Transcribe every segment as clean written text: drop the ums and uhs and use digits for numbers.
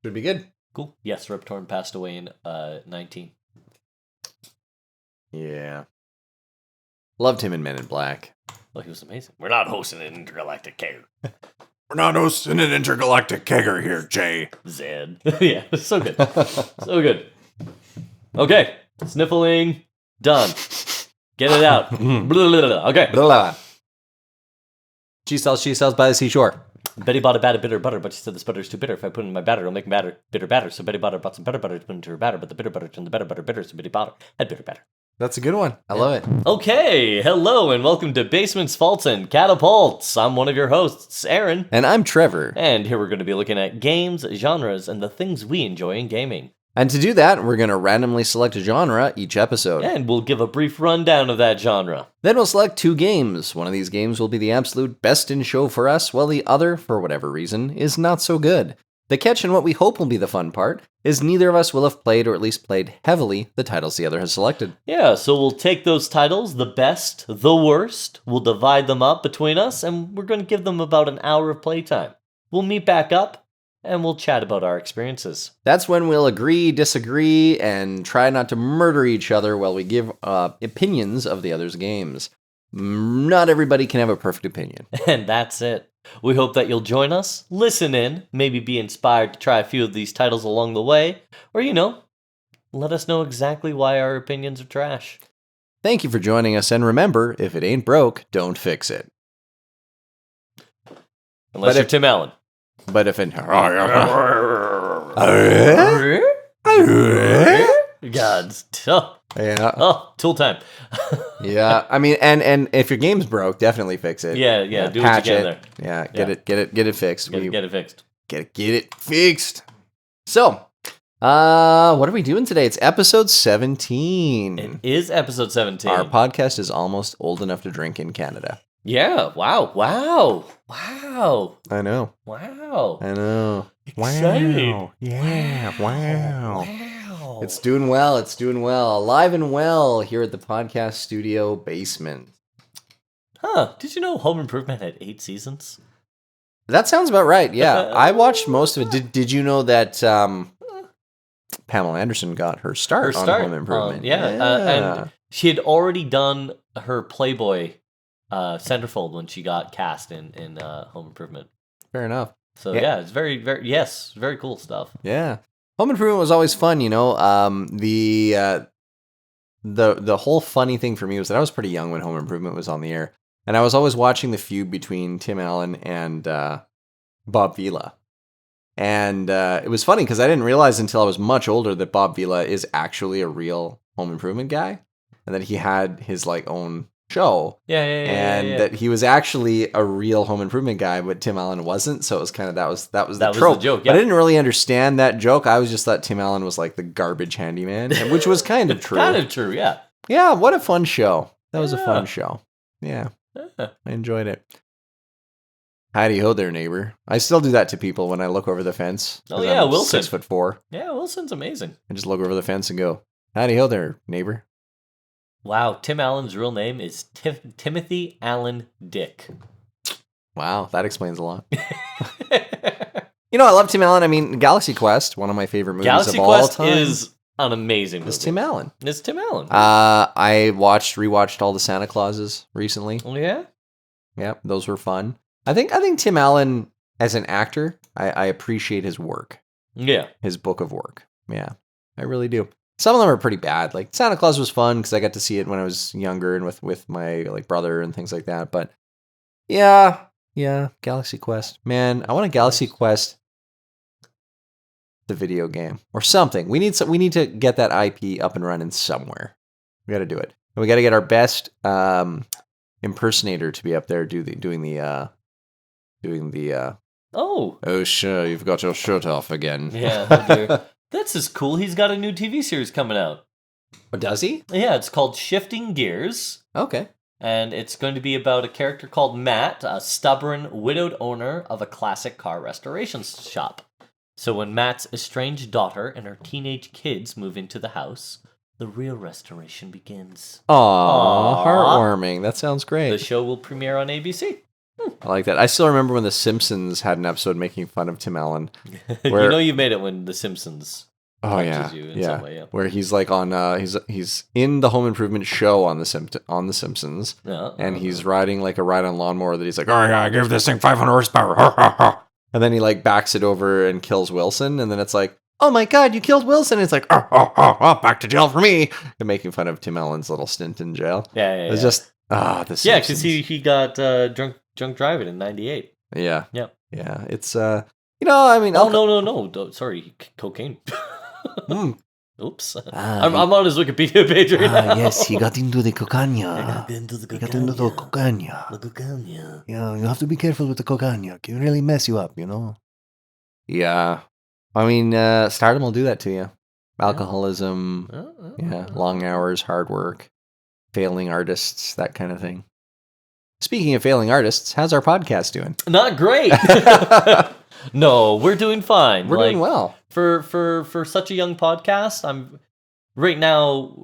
Should be good. Cool. Yes, Rip Torn passed away in 19. Yeah. Loved him in Men in Black. Well, he was amazing. We're not hosting an intergalactic kegger. We're not hosting an intergalactic kegger here, Jay. Zed. Yeah, so good. So good. Okay, sniffling, done. Get it out. Blah, blah, blah. Okay. Blah, blah. She sells by the seashore. Betty bought a bat of bitter butter, but she said this butter is too bitter. If I put it in my batter, it'll make bitter batter. So Betty bought some better butter to put into her batter, but the bitter butter turned the better butter bitter, so Betty had bitter batter. That's a good one. I love it. Okay, hello and welcome to Basements, Faults, and Catapults. I'm one of your hosts, Aaron. And I'm Trevor. And here we're going to be looking at games, genres, and the things we enjoy in gaming. And to do that, we're going to randomly select a genre each episode. And we'll give a brief rundown of that genre. Then we'll select 2 games. One of these games will be the absolute best in show for us, while the other, for whatever reason, is not so good. The catch, and what we hope will be the fun part, is neither of us will have played, or at least played heavily, the titles the other has selected. Yeah, so we'll take those titles, the best, the worst, we'll divide them up between us, and we're going to give them about an hour of playtime. We'll meet back up, and we'll chat about our experiences. That's when we'll agree, disagree, and try not to murder each other while we give opinions of the other's games. Not everybody can have a perfect opinion. And that's it. We hope that you'll join us, listen in, maybe be inspired to try a few of these titles along the way, or, let us know exactly why our opinions are trash. Thank you for joining us, and remember, if it ain't broke, don't fix it. Unless you're Tim Allen. But if it... God's... Yeah. Oh, tool time. Yeah, I mean, and if your game's broke, definitely fix it. Yeah, do what you can there. Yeah, get it fixed. Get it fixed. Get it fixed. So, what are we doing today? It's episode 17. It is episode 17. Our podcast is almost old enough to drink in Canada. Yeah, wow. I know. Exciting. Wow. Yeah, wow. It's doing well. Alive and well here at the podcast studio basement. Huh. Did you know Home Improvement had 8 seasons? That sounds about right, yeah. I watched most of it. Did you know that Pamela Anderson got her start on Home Improvement? And she had already done her Playboy centerfold when she got cast in Home Improvement. Fair enough. So yeah, it's very cool stuff. Yeah. Home Improvement was always fun, the whole funny thing for me was that I was pretty young when Home Improvement was on the air, and I was always watching the feud between Tim Allen and Bob Vila. And it was funny because I didn't realize until I was much older that Bob Vila is actually a real Home Improvement guy, and that he had his own show. And that he was actually a real Home Improvement guy, but Tim Allen wasn't. So it was kind of that was the trope. The joke. But I didn't really understand that joke. I was just thought Tim Allen was like the garbage handyman, which was kind of true. Kind of true, yeah. Yeah, what a fun show. That was a fun show. Yeah. I enjoyed it. Howdy ho there, neighbor. I still do that to people when I look over the fence. Oh yeah, I'm Wilson. 6'4". Yeah, Wilson's amazing. I just look over the fence and go, howdy ho there, neighbor. Wow, Tim Allen's real name is Timothy Allen Dick. Wow, that explains a lot. I love Tim Allen. I mean, Galaxy Quest, one of my favorite movies of all time. Galaxy Quest is an amazing movie. It's Tim Allen. I rewatched all the Santa Clauses recently. Oh, yeah? Yeah, those were fun. I think Tim Allen, as an actor, I appreciate his work. Yeah. His book of work. Yeah, I really do. Some of them are pretty bad. Like Santa Claus was fun because I got to see it when I was younger and with my brother and things like that. But yeah, Galaxy Quest. Man, I want a Galaxy Quest, the video game or something. We need to get that IP up and running somewhere. We got to do it. And we got to get our best impersonator to be up there doing the. Oh sure, you've got your shirt off again. Yeah. That's just cool. He's got a new TV series coming out. Oh, does he? Yeah, it's called Shifting Gears. Okay. And it's going to be about a character called Matt, a stubborn, widowed owner of a classic car restoration shop. So when Matt's estranged daughter and her teenage kids move into the house, the real restoration begins. Aww, heartwarming. That sounds great. The show will premiere on ABC. I like that. I still remember when The Simpsons had an episode making fun of Tim Allen. Where, You know you made it when The Simpsons touches you in some way, yeah. Where he's like on he's in the Home Improvement show on the Simpsons, and he's riding like a ride-on lawnmower that he's like, oh yeah, give this thing 500 horsepower, and then he like backs it over and kills Wilson, and then it's like, oh my god, you killed Wilson! And it's like, back to jail for me, and making fun of Tim Allen's little stint in jail. Yeah. It's just the Simpsons. Yeah, because he got drunk driving in '98. Yeah. Yeah. It's I mean, no. Sorry, cocaine. Oops. I'm on his Wikipedia page right now. Yes, he got into the cocaine. Into the cocaine. Yeah, you have to be careful with the cocaine. It can really mess you up, Yeah. I mean, stardom will do that to you. Alcoholism, long hours, hard work, failing artists, that kind of thing. Speaking of failing artists, how's our podcast doing? Not great. No, we're doing fine. We're doing well. For such a young podcast, I'm right now,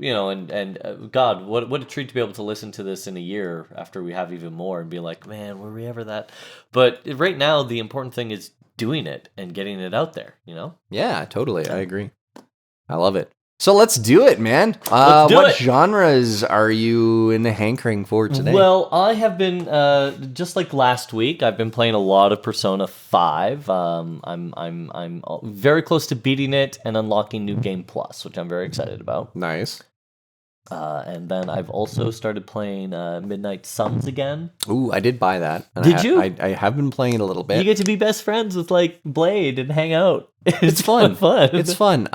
and God, what a treat to be able to listen to this in a year after we have even more and be like, man, were we ever that? But right now, the important thing is doing it and getting it out there, Yeah, totally. I agree. I love it. So let's do it, man. What genres are you in the hankering for today? Well, I have been just like last week. I've been playing a lot of Persona 5. I'm very close to beating it and unlocking New Game Plus, which I'm very excited about. Nice. And then I've also started playing Midnight Suns again. Ooh, I did buy that. And Did you? I have been playing it a little bit. You get to be best friends with like Blade and hang out. It's fun. It's fun.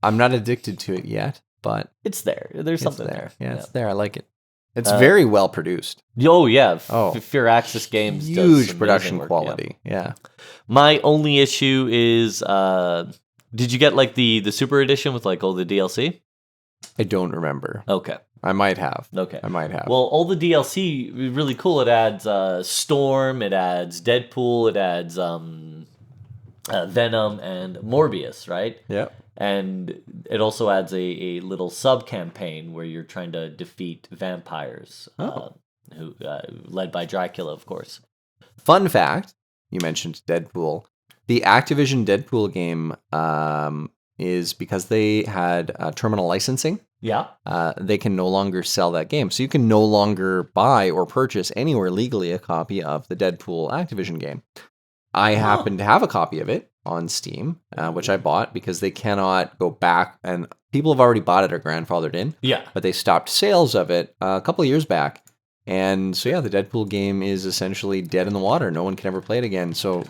I'm not addicted to it yet, but it's there. There's something there. Yeah, it's there. I like it. It's very well produced. Oh yeah, Fear Access Games huge production quality. Yeah. My only issue is, did you get like the Super Edition with like all the DLC? I don't remember. Okay. I might have. Okay. I might have. Well, all the DLC really cool. It adds Storm. It adds Deadpool. It adds Venom and Morbius. Right. Yeah. And it also adds a little sub-campaign where you're trying to defeat vampires, who led by Dracula, of course. Fun fact, you mentioned Deadpool. The Activision Deadpool game is because they had terminal licensing. Yeah. They can no longer sell that game. So you can no longer buy or purchase anywhere legally a copy of the Deadpool Activision game. I happen to have a copy of it on Steam, which I bought because they cannot go back, and people have already bought it or grandfathered in. Yeah. But they stopped sales of it a couple of years back. And so, yeah, the Deadpool game is essentially dead in the water. No one can ever play it again. So,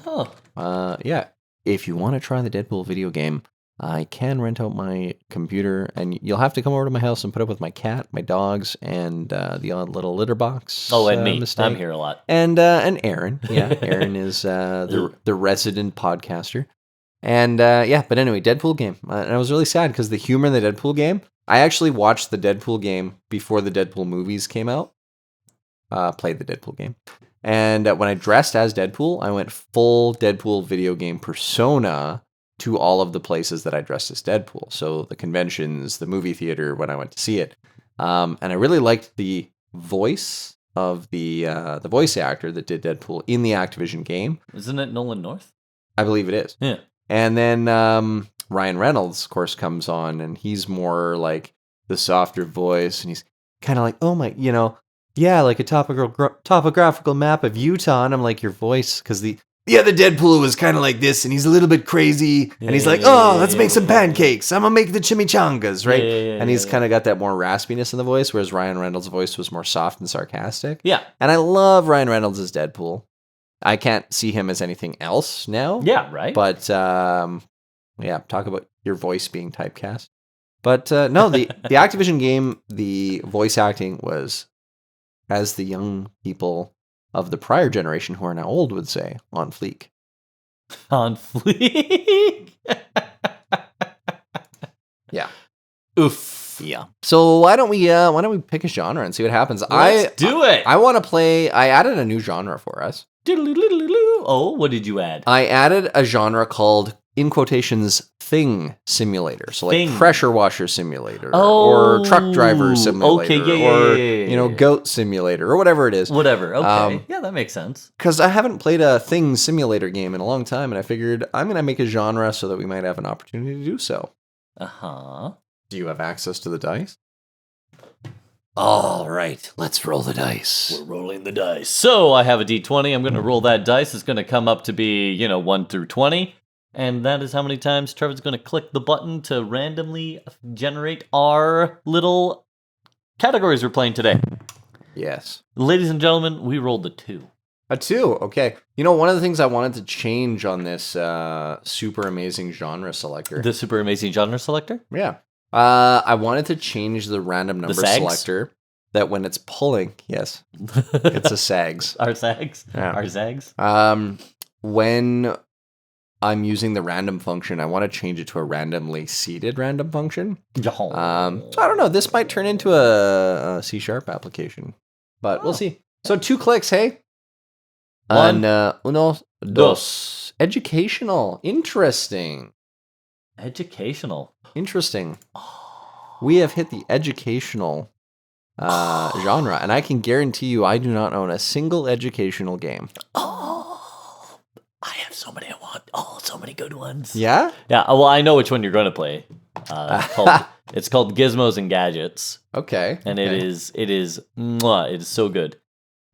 if you want to try the Deadpool video game, I can rent out my computer, and you'll have to come over to my house and put up with my cat, my dogs, and the odd little litter box. Oh, and me. Mistake. I'm here a lot. And Aaron. Yeah, Aaron is the resident podcaster. And but anyway, Deadpool game. And I was really sad because the humor in the Deadpool game, I actually watched the Deadpool game before the Deadpool movies came out. Played the Deadpool game. And when I dressed as Deadpool, I went full Deadpool video game persona to all of the places that I dressed as Deadpool. So the conventions, the movie theater when I went to see it. And I really liked the voice of the voice actor that did Deadpool in the Activision game. Isn't it Nolan North? I believe it is. Yeah. And then Ryan Reynolds, of course, comes on, and he's more like the softer voice, and he's kind of like, oh my, like a topographical map of Utah. And I'm like, your voice, because the Deadpool was kind of like this, and he's a little bit crazy, and he's like, let's make some pancakes. I'm going to make the chimichangas, right? And he's kind of got that more raspiness in the voice, whereas Ryan Reynolds' voice was more soft and sarcastic. Yeah. And I love Ryan Reynolds as Deadpool. I can't see him as anything else now. Yeah, right. But, talk about your voice being typecast. But, no, the Activision game, the voice acting was, as the young people of the prior generation who are now old would say, on fleek. On fleek? Yeah. Oof. Yeah. So why don't we pick a genre and see what happens? Let's do it. I want to play. I added a new genre for us. Oh, what did you add? I added a genre called in quotations, thing simulator. So like Thing. pressure washer simulator or truck driver simulator okay, yeah. goat simulator or whatever it is. Whatever, okay. Yeah, that makes sense. Because I haven't played a thing simulator game in a long time, and I figured I'm going to make a genre so that we might have an opportunity to do so. Uh-huh. Do you have access to the dice? All right, let's roll the dice. We're rolling the dice. So I have a d20. I'm going to roll that dice. It's going to come up to be, 1 through 20. And that is how many times Trevor's going to click the button to randomly generate our little categories we're playing today. Yes. Ladies and gentlemen, we rolled a 2. A 2, okay. One of the things I wanted to change on this super amazing genre selector. The super amazing genre selector? Yeah. I wanted to change the random number SAGs? selector that when it's pulling, yes, it's a SAGs. Our SAGs? Yeah. Our ZAGs? When I'm using the random function, I want to change it to a randomly seeded random function. So I don't know. This might turn into a C# application, but we'll see. So 2 clicks, hey? 1, uno, dos. Educational. Interesting. Educational. Interesting. We have hit the educational genre, and I can guarantee you I do not own a single educational game. Oh, I have so many I want. Oh, so many good ones. Yeah? Yeah, well, I know which one you're going to play. It's called Gizmos and Gadgets. Okay. And okay. it is mwah, it is so good.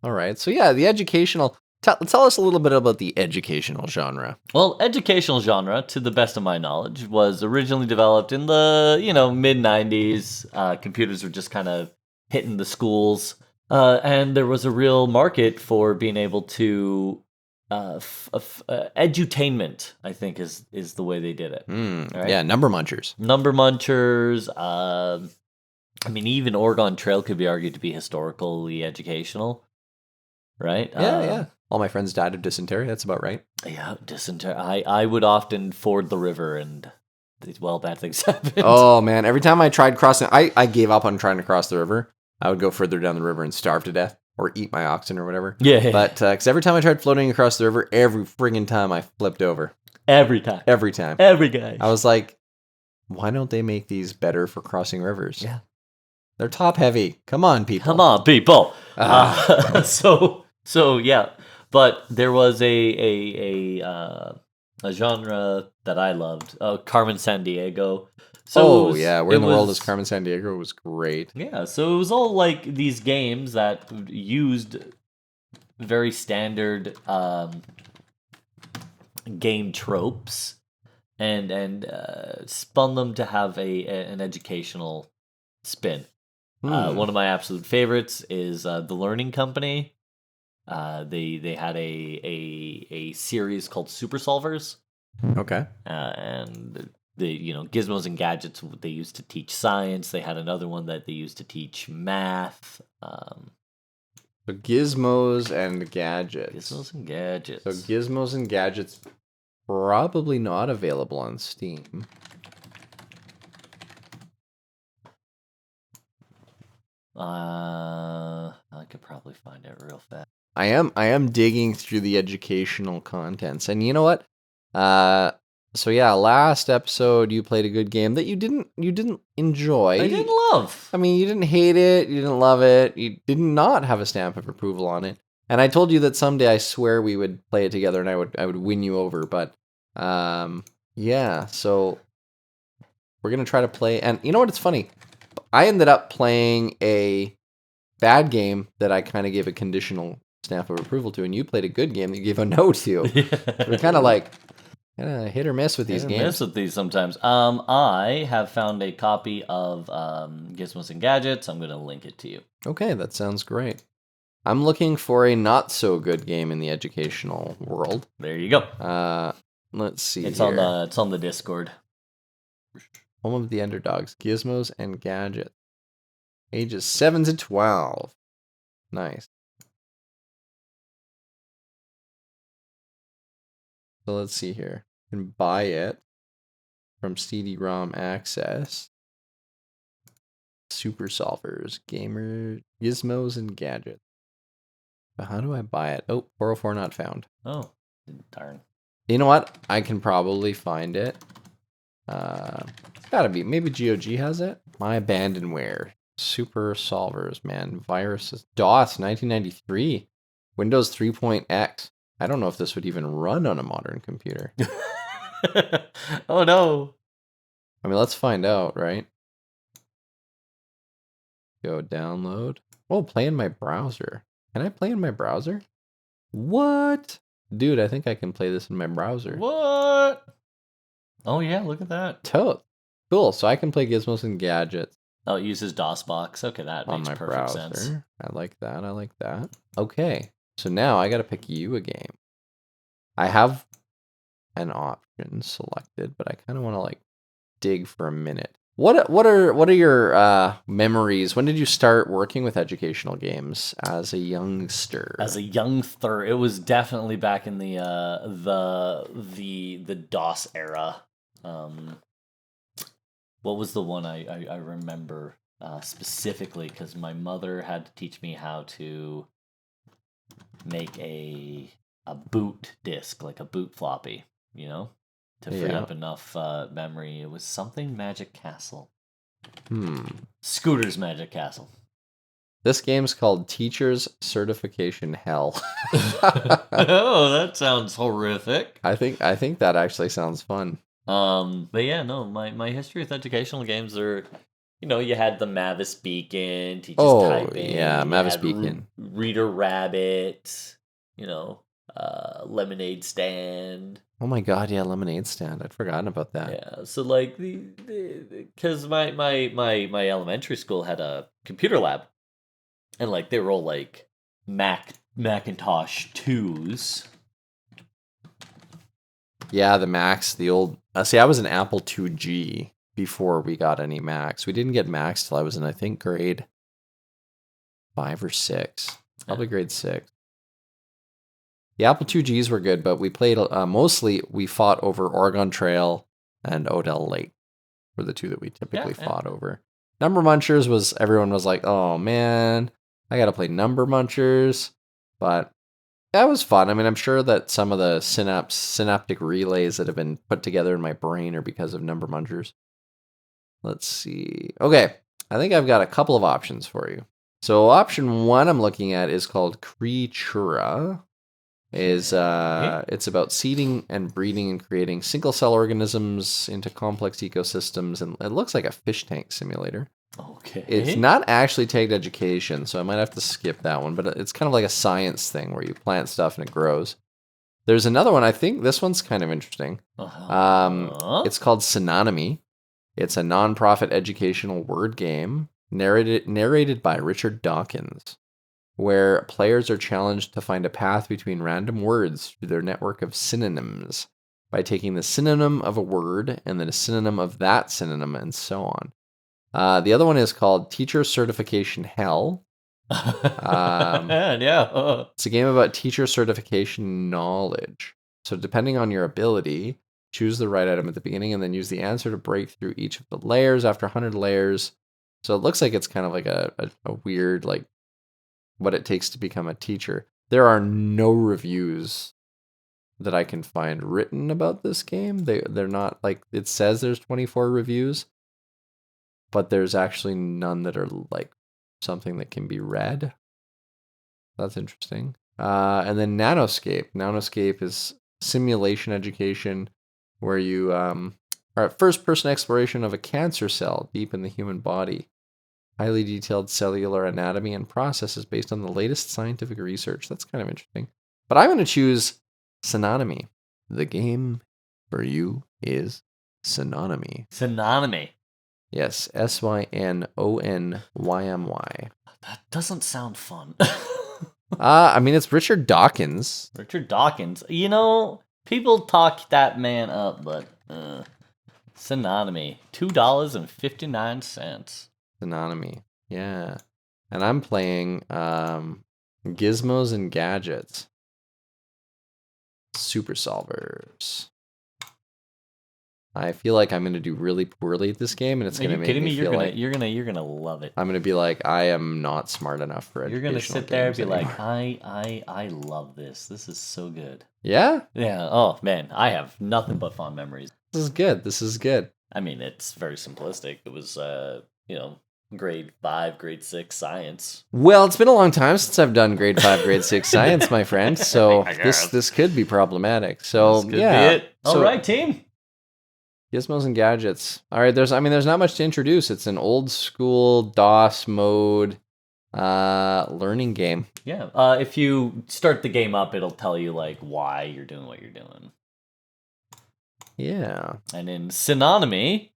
All right. So yeah, the educational. Tell us a little bit about the educational genre. Well, educational genre, to the best of my knowledge, was originally developed in the mid _90s. Computers were just kind of hitting the schools, and there was a real market for being able to edutainment. I think is the way they did it. Right? Yeah, number munchers. Number munchers. I mean, even Oregon Trail could be argued to be historically educational, right? Yeah. All my friends died of dysentery. That's about right. Yeah, dysentery. I would often ford the river, and bad things happened. Oh man! Every time I tried crossing, I gave up on trying to cross the river. I would go further down the river and starve to death, or eat my oxen or whatever. Yeah. But because every time I tried floating across the river, every friggin' time I flipped over. Every time. Every time. Every guy. I was like, why don't they make these better for crossing rivers? Yeah. They're top heavy. Come on, people. Come on, people. So yeah. But there was a genre that I loved, Carmen Sandiego. So Where in the World is Carmen Sandiego? It was great. Yeah, so it was all like these games that used very standard game tropes and spun them to have an educational spin. One of my absolute favorites is The Learning Company. They had a series called Super Solvers. Okay. And the Gizmos and Gadgets they used to teach science. They had another one that they used to teach math. So Gizmos and Gadgets. Gizmos and Gadgets. So Gizmos and Gadgets probably not available on Steam. I could probably find it real fast. I am digging through the educational contents, and you know what? So yeah, last episode you played a good game that you didn't enjoy. I didn't love. I mean, you didn't hate it, you didn't love it, you did not have a stamp of approval on it. And I told you that someday I swear we would play it together, and I would win you over. But yeah, so we're gonna try to play. And you know what? It's funny. I ended up playing a bad game that I kind of gave a conditional stamp of approval to, and you played a good game that you gave a no to. We're kind of like hit or miss with these games. Miss with these sometimes. I have found a copy of Gizmos and Gadgets. I'm going to link it to you. Okay, that sounds great. I'm looking for a not so good game in the educational world. There you go. Let's see. It's here. on the Discord. Home of the Underdogs, Gizmos and Gadgets. Ages 7 to 12. Nice. So let's see here. You can buy it from CD-ROM Access. Super Solvers, Gamer, Gizmos and Gadgets. But how do I buy it? Oh, 404 not found. Oh, darn. You know what? I can probably find it. It's gotta be. Maybe GOG has it. My Abandonware. Super solvers, man. Viruses. DOS 1993. Windows 3.x. I don't know if this would even run on a modern computer. Oh no. I mean, let's find out, right? Go download. Oh, play in my browser. Can I play in my browser? What? Dude, I think I can play this in my browser. What? Oh yeah, look at that. Totes. Cool. So I can play Gizmos and Gadgets Oh, it uses DOSBox. Okay, that on makes my perfect browser. sense. I like that. I like that. Okay. So now I got to pick you a game. I have an option selected, but I kind of want to like dig for a minute. What are your memories? When did you start working with educational games as a youngster? As a youngster, it was definitely back in the DOS era. What was the one I remember specifically? Because my mother had to teach me how to make a boot disk, like a boot floppy, you know, to free Yeah. up enough memory. It was something Magic Castle. Hmm. Scooter's Magic Castle. This game's called Teacher's Certification Hell. Oh, that sounds horrific. I think that actually sounds fun. But yeah, no, my history with educational games are, you had the Mavis Beacon, teaches typing. Yeah, you Mavis had Beacon. Reader Rabbit, Lemonade Stand. Oh my god, yeah, Lemonade Stand. I'd forgotten about that. Yeah, so like because my elementary school had a computer lab, and like they were all like Macintosh 2s. Yeah, the Macs, the old. See, I was an Apple IIG before we got any Macs. We didn't get Macs till I was in, I think, grade 5 or 6. Probably grade 6. The Apple IIGs were good, but we played mostly. We fought over Oregon Trail and Odell Lake were the two that we typically fought over. Number Munchers was everyone was like, "Oh man, I got to play Number Munchers," but that was fun. I mean, I'm sure that some of the synaptic relays that have been put together in my brain are because of Number Munchers. Let's see. Okay, I think I've got a couple of options for you. So option 1 I'm looking at is called Creatura. It's about seeding and breeding and creating single cell organisms into complex ecosystems, and it looks like a fish tank simulator. Okay. It's not actually tagged education, so I might have to skip that one, but it's kind of like a science thing where you plant stuff and it grows. There's another one. I think this one's kind of interesting. It's called Synonymy. It's a non-profit educational word game narrated by Richard Dawkins, where players are challenged to find a path between random words through their network of synonyms by taking the synonym of a word and then a synonym of that synonym and so on. The other one is called Teacher Certification Hell. Yeah. It's a game about teacher certification knowledge. So depending on your ability, choose the right item at the beginning and then use the answer to break through each of the layers after 100 layers. So it looks like it's kind of like a weird, like, what it takes to become a teacher. There are no reviews that I can find written about this game. They're not, like, it says there's 24 reviews, but there's actually none that are like something that can be read. That's interesting. And then Nanoscape. Nanoscape is simulation education where you are at first-person exploration of a cancer cell deep in the human body. Highly detailed cellular anatomy and processes based on the latest scientific research. That's kind of interesting. But I'm going to choose Synonymy. The game for you is Synonymy. Synonymy. Yes, Synonymy. That doesn't sound fun. I mean, it's Richard Dawkins. Richard Dawkins. People talk that man up, but Synonymy. $2.59. Synonymy. Yeah. And I'm playing Gizmos and Gadgets. Super Solvers. I feel like I'm going to do really poorly at this game, and it's Are going to you make kidding me me? feel like You're gonna love it. I'm going to be like, I am not smart enough for You're educational gonna sit there and games be like, anymore. I love this. This is so good. Yeah, Yeah. Oh man, I have nothing but fond memories. this is good. This is good. I mean, it's very simplistic. It was, grade 5, grade 6 science. Well, it's been a long time since I've done grade 5, grade 6 science, my friend. So I this guess. this could be problematic. So This could yeah, be it. All right, team. Gizmos and gadgets. All right, there's not much to introduce. It's an old school DOS mode learning game. Yeah. If you start the game up, it'll tell you like why you're doing what you're doing. Yeah. And in Synonymy,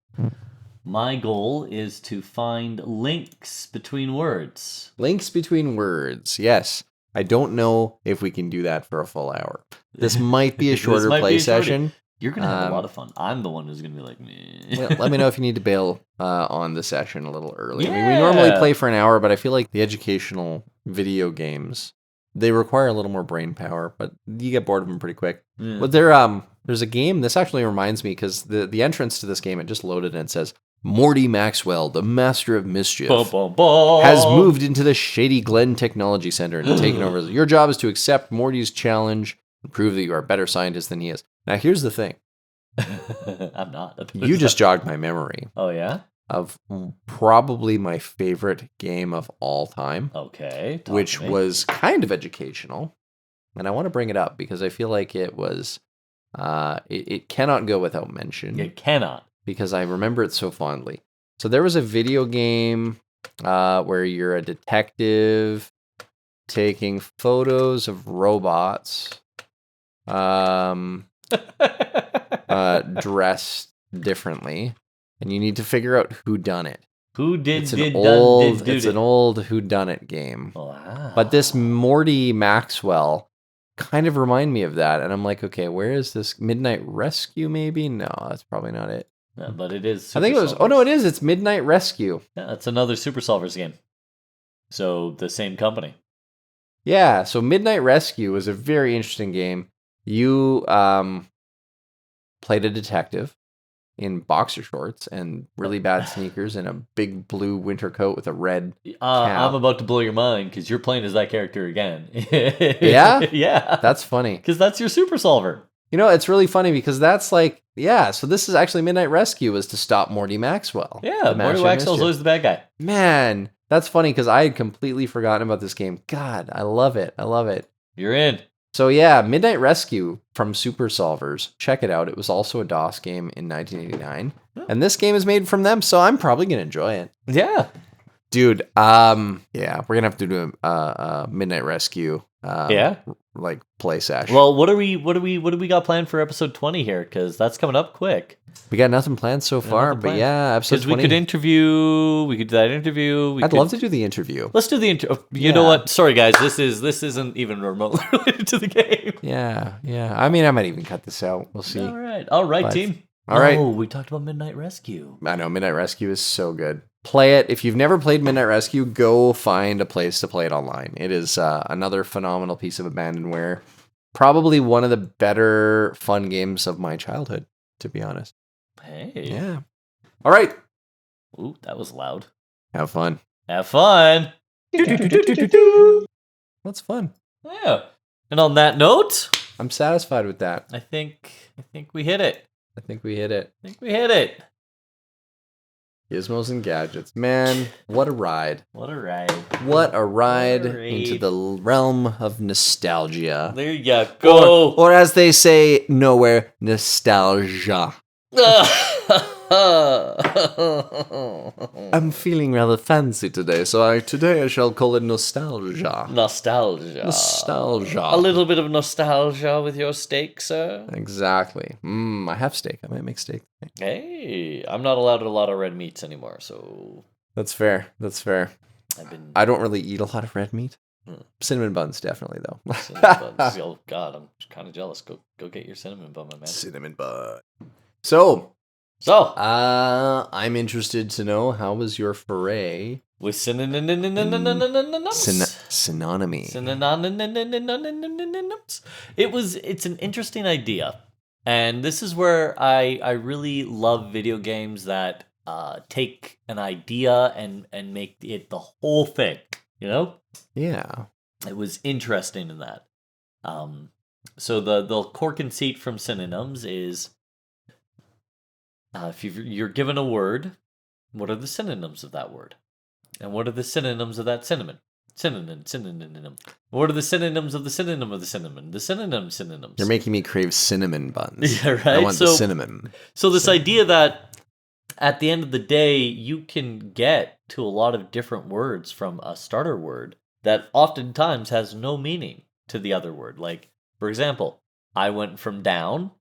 my goal is to find links between words. Links between words. Yes. I don't know if we can do that for a full hour. This might be a This shorter might play be a shorty. session. You're gonna have a lot of fun. I'm the one who's gonna be like, meh. Well, let me know if you need to bail on the session a little early. I mean, we normally play for an hour, but I feel like the educational video games, they require a little more brain power, but you get bored of them pretty quick. Yeah. But there's a game, this actually reminds me, because the entrance to this game, it just loaded and it says, Morty Maxwell, the master of mischief, has moved into the Shady Glen Technology Center and taken over. Your job is to accept Morty's challenge and prove that you are a better scientist than he is. Now, here's the thing. I'm not. You just jogged my memory Oh, yeah? of probably my favorite game of all time, Okay. talk which to me. was kind of educational. And I want to bring it up because I feel like it was, it cannot go without mention. You cannot. Because I remember it so fondly. So there was a video game where you're a detective taking photos of robots dressed differently, and you need to figure out who done it. Who did It's did an done old, did do it's it? an old whodunit game. Wow. But this Morty Maxwell kind of remind me of that, and I'm like, okay, where is this Midnight Rescue? Maybe no, that's probably not it. Yeah, but it is. I think it was. Oh no, it is. It's Midnight Rescue. Yeah, it's another Super Solvers game. So the same company. Yeah. So Midnight Rescue was a very interesting game. You played a detective in boxer shorts and really bad sneakers and a big blue winter coat with a red. I'm about to blow your mind because you're playing as that character again. Yeah? Yeah. That's funny. Because that's your Super Solver. You know, it's really funny because that's like, yeah, so this is actually Midnight Rescue was to stop Morty Maxwell. Yeah, the Morty Master of Maxwell's Mischief. always the bad guy. Man, that's funny because I had completely forgotten about this game. God, I love it. I love it. You're in. So yeah, Midnight Rescue from Super Solvers. Check it out. It was also a DOS game in 1989. And this game is made from them, so I'm probably going to enjoy it. Yeah. Dude, yeah, we're going to have to do a Midnight Rescue like play session. Well, what do we got planned for episode 20 here? Because that's coming up quick. We got nothing planned so far, but yeah, episode 20. Because we could interview. We could do that interview. I'd love to do the interview. Let's do the interview. You know what? Sorry, guys. This isn't even remotely related to the game. Yeah. I mean, I might even cut this out. We'll see. All right, But- team. All right. Oh, we talked about Midnight Rescue. I know, Midnight Rescue is so good. Play it. If you've never played Midnight Rescue, go find a place to play it online. It is another phenomenal piece of abandonware. Probably one of the better fun games of my childhood, to be honest. Hey. Yeah. All right. Ooh, that was loud. Have fun. Have fun. That's fun. Yeah. And on that note, I'm satisfied with that. I think we hit it. I think we hit it. Gizmos and gadgets. Man, what a ride. What a ride. What a ride What a ride. into the realm of nostalgia. There you go. Or as they say nowhere, nostalgia. I'm feeling rather fancy today, so today I shall call it nostalgia. Nostalgia. Nostalgia. A little bit of nostalgia with your steak, sir. Exactly. I have steak. I might make steak. Hey, I'm not allowed a lot of red meats anymore, so That's fair. I've been. I don't really eat a lot of red meat. Hmm. Cinnamon buns, definitely, though. Cinnamon buns. Oh God, I'm kind of jealous. Go get your cinnamon bun, my man. Cinnamon bun. So, So I'm interested to know, how was your foray? with synonyms. Synonymy. Synonyms. It's an interesting idea. And this is where I really love video games that take an idea and make it the whole thing. You know, Yeah. it was interesting in that. So the core conceit from synonyms is if you're given a word, what are the synonyms of that word, and what are the synonyms of that synonym? Synonym. What are the synonyms of the synonym of the synonym? The synonyms. You're making me crave cinnamon buns. Yeah, right. I want the cinnamon. So this Cinnamon. idea that at the end of the day, you can get to a lot of different words from a starter word that oftentimes has no meaning to the other word. Like, for example, I went from down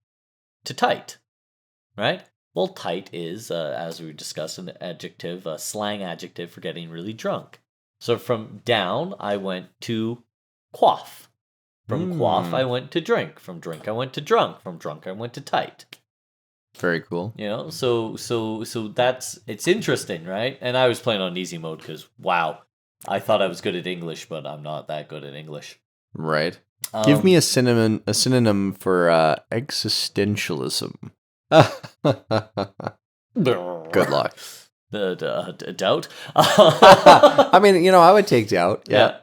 to tight, right? Well, tight is, as we discussed, an adjective, a slang adjective for getting really drunk. So from down, I went to quaff. From quaff, I went to drink. From drink, I went to drunk. From drunk, I went to tight. Very cool. You know, so that's it's interesting, right? And I was playing on easy mode because wow, I thought I was good at English, but I'm not that good at English. Right. Give me a synonym for existentialism. Good luck. The doubt. I mean, I would take doubt. Yeah.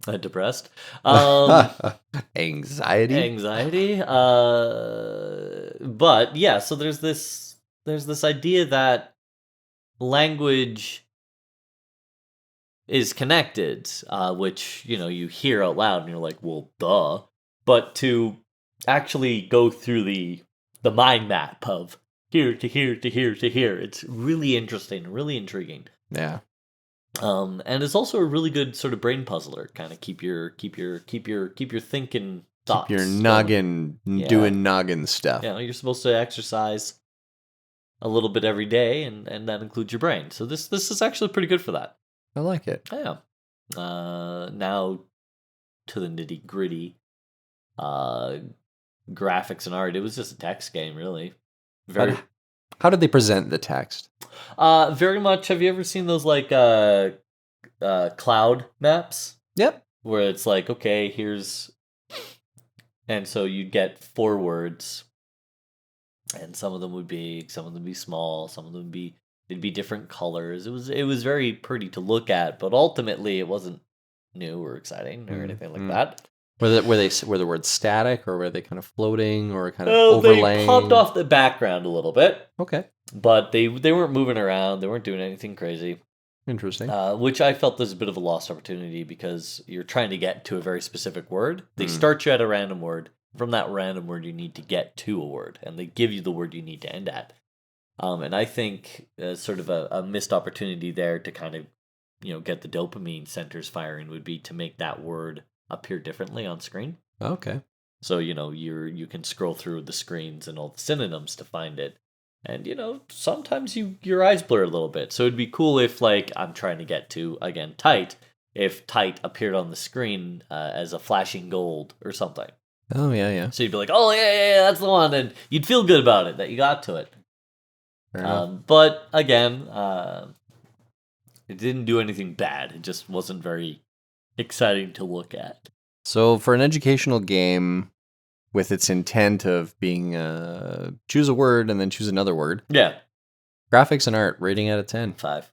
Depressed. Anxiety. Anxiety. But yeah, so there's this idea that language is connected, which you hear out loud and you're like, well, duh. But to actually go through the mind map of here to here to here to here, it's really interesting, really intriguing. Yeah. And it's also a really good sort of brain puzzler. Kind of keep your thinking thoughts. Keep your noggin doing noggin stuff. Yeah, you're supposed to exercise a little bit every day, and that includes your brain. So this is actually pretty good for that. I like it. Yeah. Now to the nitty gritty. Graphics and art. It was just a text game, really. Very. How did they present the text? Very much. Have you ever seen those like cloud maps? Yep. Where it's like, okay, here's, and so you'd get 4 words, and some of them would be small, some of them would be it'd be different colors. It was very pretty to look at, but ultimately it wasn't new or exciting or anything like that. Were the words static, or were they kind of floating, or kind of overlaying? They popped off the background a little bit. Okay. But they weren't moving around. They weren't doing anything crazy. Interesting. Which I felt was a bit of a lost opportunity because you're trying to get to a very specific word. They start you at a random word. From that random word, you need to get to a word, and they give you the word you need to end at. And I think sort of a missed opportunity there to kind of get the dopamine centers firing would be to make that word appear differently on screen. Okay. So, you can scroll through the screens and all the synonyms to find it. And, sometimes your eyes blur a little bit. So it'd be cool if, like, I'm trying to get to, again, tight, if tight appeared on the screen as a flashing gold or something. Oh, yeah. So you'd be like, oh, yeah, that's the one. And you'd feel good about it, that you got to it. But, again, it didn't do anything bad. It just wasn't very exciting to look at. So for an educational game with its intent of being choose a word and then choose another word. Yeah. Graphics and art, rating out of 10. 5.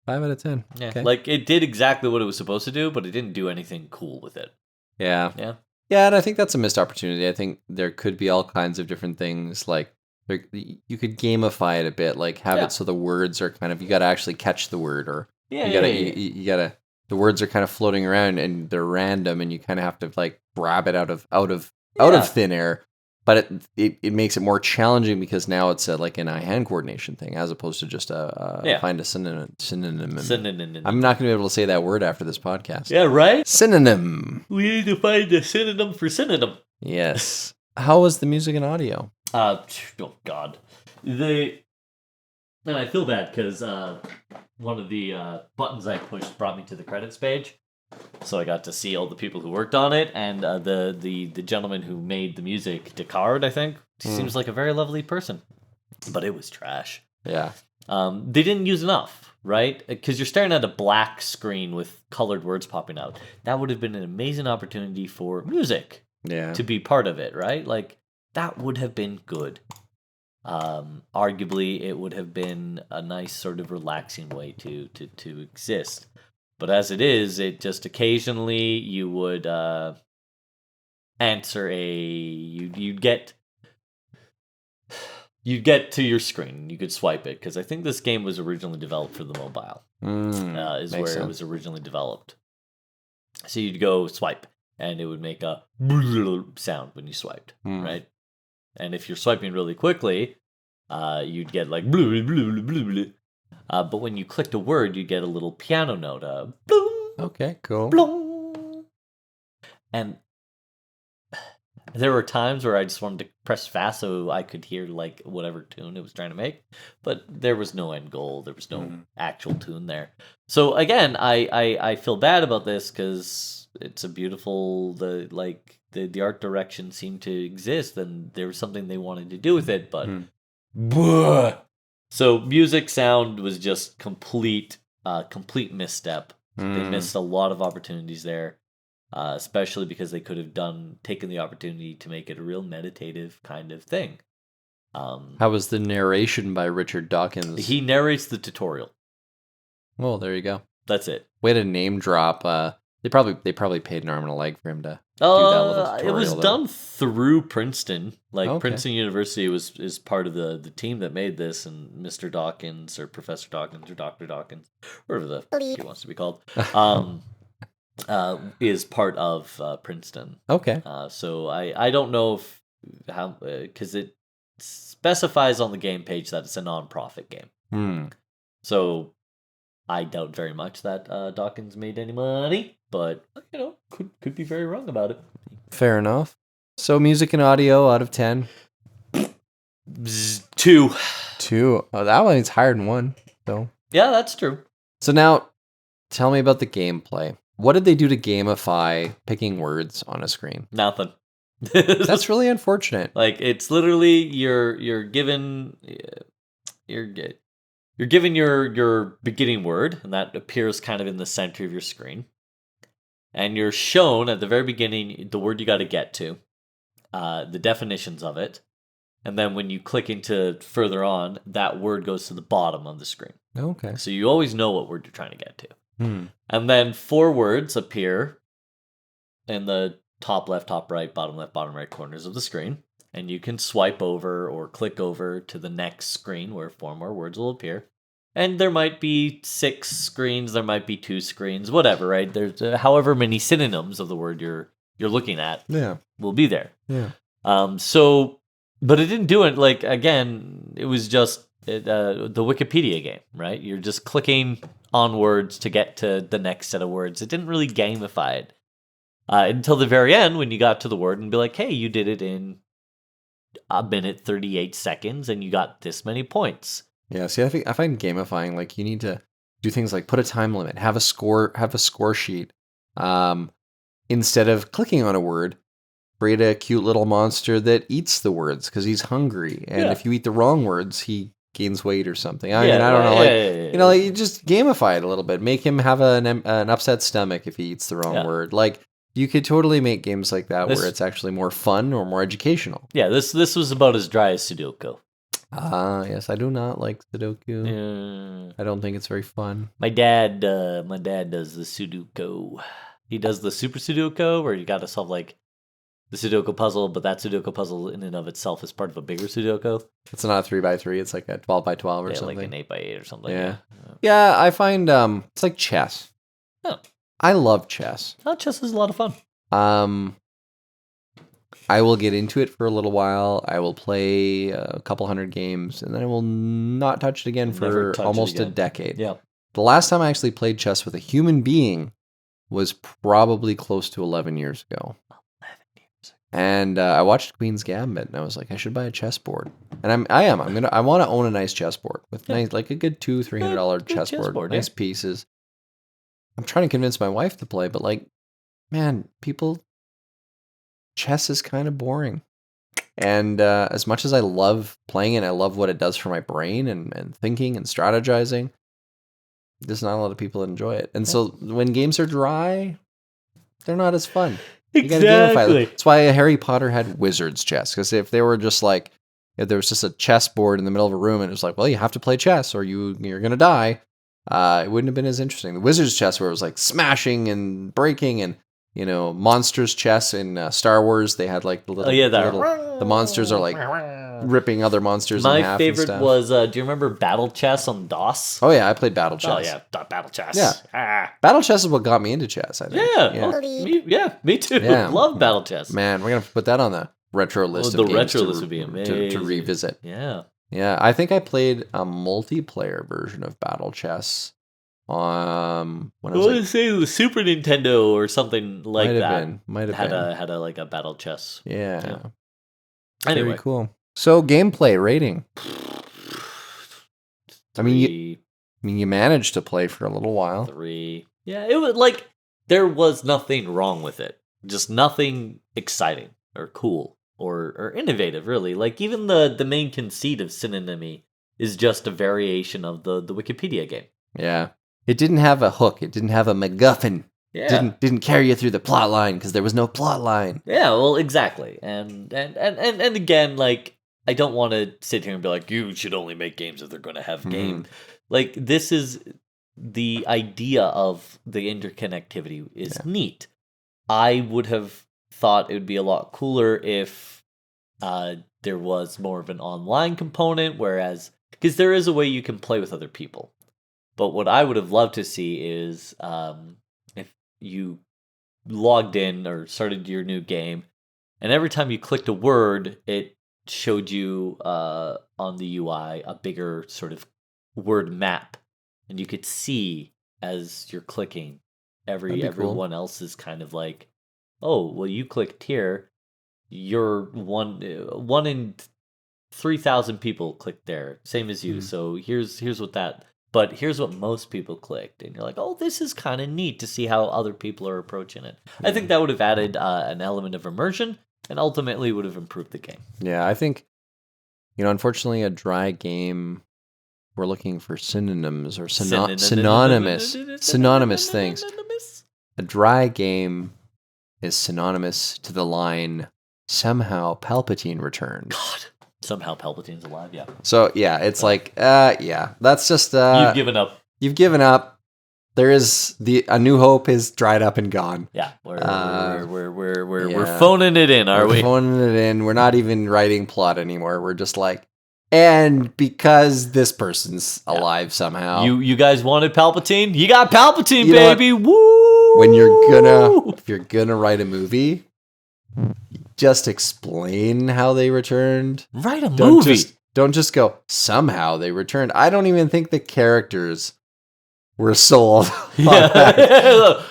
5 out of 10. Yeah. Okay. Like, it did exactly what it was supposed to do, but it didn't do anything cool with it. Yeah. Yeah. Yeah, and I think that's a missed opportunity. I think there could be all kinds of different things. Like, you could gamify it a bit, like have it so the words are kind of, you got to actually catch the word, or you gotta the words are kind of floating around and they're random, and you kind of have to like grab it out of thin air. But it makes it more challenging because now it's like an eye-hand coordination thing as opposed to just find a synonym. I'm not going to be able to say that word after this podcast. Yeah, right? Synonym. We need to find a synonym for synonym. Yes. How was the music and audio? Oh God. And I feel bad because one of the buttons I pushed brought me to the credits page. So I got to see all the people who worked on it, and the gentleman who made the music, Descartes, I think. He seems like a very lovely person. But it was trash. Yeah. They didn't use enough, right? Because you're staring at a black screen with colored words popping out. That would have been an amazing opportunity for music to be part of it, right? Like, that would have been good. Arguably, it would have been a nice sort of relaxing way to exist. But as it is, it just occasionally you would answer you'd get to your screen. You could swipe it because I think this game was originally developed for the mobile. Is where it was originally developed. So you'd go swipe, and it would make a sound when you swiped, right? And if you're swiping really quickly, you'd get like blue, blue, blue, blue. But when you clicked a word, you get a little piano note. Okay, cool. Blong. And there were times where I just wanted to press fast so I could hear like whatever tune it was trying to make, but there was no end goal. There was no actual tune there. So again, I feel bad about this because it's a beautiful the art direction seemed to exist and there was something they wanted to do with it, but so music sound was just complete misstep. They missed a lot of opportunities there. Especially because they could have taken the opportunity to make it a real meditative kind of thing. How was the narration by Richard Dawkins? He narrates the tutorial. Well, there you go. That's it. Way to name drop. They probably paid an arm and a leg for him to do that little tutorial. It was done through Princeton. Okay. Princeton University is part of the team that made this, and Mr. Dawkins or Professor Dawkins or Dr. Dawkins, whatever the he wants to be called. Is part of Princeton. Okay. So I don't know if how because it specifies on the game page that it's a non-profit game. So I doubt very much that Dawkins made any money, but could be very wrong about it. Fair enough. So music and audio out of 10. 2. 2. Oh, that one's higher than 1. So yeah, that's true. So now, tell me about the gameplay. What did they do to gamify picking words on a screen? Nothing. That's really unfortunate. Like it's literally you're given your beginning word, and that appears kind of in the center of your screen, and you're shown at the very beginning the word you got to get to, the definitions of it, and then when you click into further on, that word goes to the bottom of the screen. Okay. So you always know what word you're trying to get to. And then 4 words appear in the top left, top right, bottom left, bottom right corners of the screen. And you can swipe over or click over to the next screen where 4 more words will appear. And there might be 6 screens, there might be 2 screens, whatever, right? There's however many synonyms of the word you're looking at will be there. Yeah. But it didn't do it, like, again, it was just the Wikipedia game, right? You're just clicking on words to get to the next set of words. It didn't really gamify it until the very end when you got to the word and be like, hey, you did it in a minute 38 seconds and you got this many points. Yeah, see, I find gamifying, like, you need to do things like put a time limit, have a score sheet. Instead of clicking on a word, create a cute little monster that eats the words because he's hungry. And if you eat the wrong words, he gains weight or something. I mean, I don't know. Like, you just gamify it a little bit. Make him have an upset stomach if he eats the wrong word. Like, you could totally make games like that where it's actually more fun or more educational. Yeah, this was about as dry as Sudoku. Yes, I do not like Sudoku. I don't think it's very fun. My dad does the Sudoku. He does the Super Sudoku where you got to solve like the Sudoku puzzle, but that Sudoku puzzle in and of itself is part of a bigger Sudoku. It's not a 3x3, it's like a 12x12 or something. Like an 8x8 or something. Yeah, I find it's like chess. Oh. I love chess. Oh, chess is a lot of fun. I will get into it for a little while. I will play a couple hundred games, and then I will not touch it again for almost a decade. Yeah. The last time I actually played chess with a human being was probably close to 11 years ago. 11 years. And I watched Queen's Gambit, and I was like, I should buy a chessboard. And I want to own a nice chessboard with nice, like a good $200-$300 chessboard, nice pieces. I'm trying to convince my wife to play, but like, man, chess is kind of boring. And as much as I love playing it, I love what it does for my brain and thinking and strategizing, there's not a lot of people that enjoy it. And so when games are dry, they're not as fun. You gotta gamify Exactly. it. That's why Harry Potter had wizard's chess. Because if they were just like, if there was just a chessboard in the middle of a room and it was like, well, you have to play chess or you're gonna die, it wouldn't have been as interesting. The wizard's chess, where it was like smashing and breaking, and monsters chess in Star Wars, they had like the little, the monsters are like ripping other monsters in half. My and favorite stuff. was, do you remember Battle Chess on DOS? Oh yeah, I played Battle Chess. Oh yeah, Battle Chess. Yeah. Battle Chess is what got me into chess, I think. Me too. Yeah. Love Battle Chess. Man, we're gonna put that on the retro list. The of games retro to list would be amazing to revisit. Yeah. Yeah, I think I played a multiplayer version of Battle Chess. When I was want to say the Super Nintendo or something like that. Might have been. Had a like a Battle Chess. Yeah. Anyway. Very cool. So gameplay rating. I mean, you managed to play for a little while. 3. Yeah, it was like there was nothing wrong with it. Just nothing exciting or cool or innovative, really. Like even the main conceit of Synonymy is just a variation of the Wikipedia game. Yeah. It didn't have a hook. It didn't have a MacGuffin. Yeah. Didn't carry you through the plot line because there was no plot line. Yeah, well, exactly. And again, like, I don't want to sit here and be like, you should only make games if they're going to have game. Like, this is the idea of the interconnectivity is neat. I would have thought it would be a lot cooler if there was more of an online component, whereas, because there is a way you can play with other people. But what I would have loved to see is if you logged in or started your new game, and every time you clicked a word, it showed you on the UI a bigger sort of word map, and you could see as you're clicking. Everyone else is kind of like, oh, well, you clicked here. You're one in 3,000 people clicked there, same as you. So here's what that. But here's what most people clicked, and you're like, oh, this is kind of neat to see how other people are approaching it. I think that would have added an element of immersion, and ultimately would have improved the game. Yeah, I think, unfortunately, a dry game, we're looking for synonyms or synonymous things. A dry game is synonymous to the line, somehow Palpatine returned. God. Somehow Palpatine's alive, yeah. So, yeah, it's like, that's just... You've given up. You've given up. There is... A New Hope is dried up and gone. Yeah, we're phoning it in, are we? We're phoning it in. We're not even writing plot anymore. We're just like, and because this person's alive somehow. You guys wanted Palpatine? You got Palpatine, baby! Woo! When if you're gonna write a movie... Just explain how they returned. Write a movie. Don't just go, somehow they returned. I don't even think the characters were sold. Oh,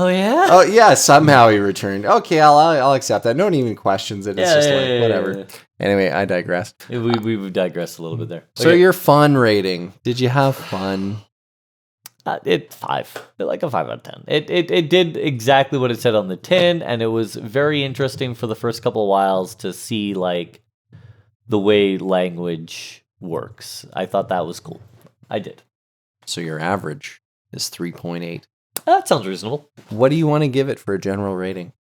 yeah? Oh, yeah, somehow he returned. Okay, I'll accept that. No one even questions it. It's whatever. Yeah. Anyway, I digress. We digressed a little bit there. So your fun rating. Did you have fun? 5. Like a 5 out of 10. It did exactly what it said on the tin, and it was very interesting for the first couple of whiles to see like the way language works. I thought that was cool. I did. So your average is 3.8. That sounds reasonable. What do you want to give it for a general rating?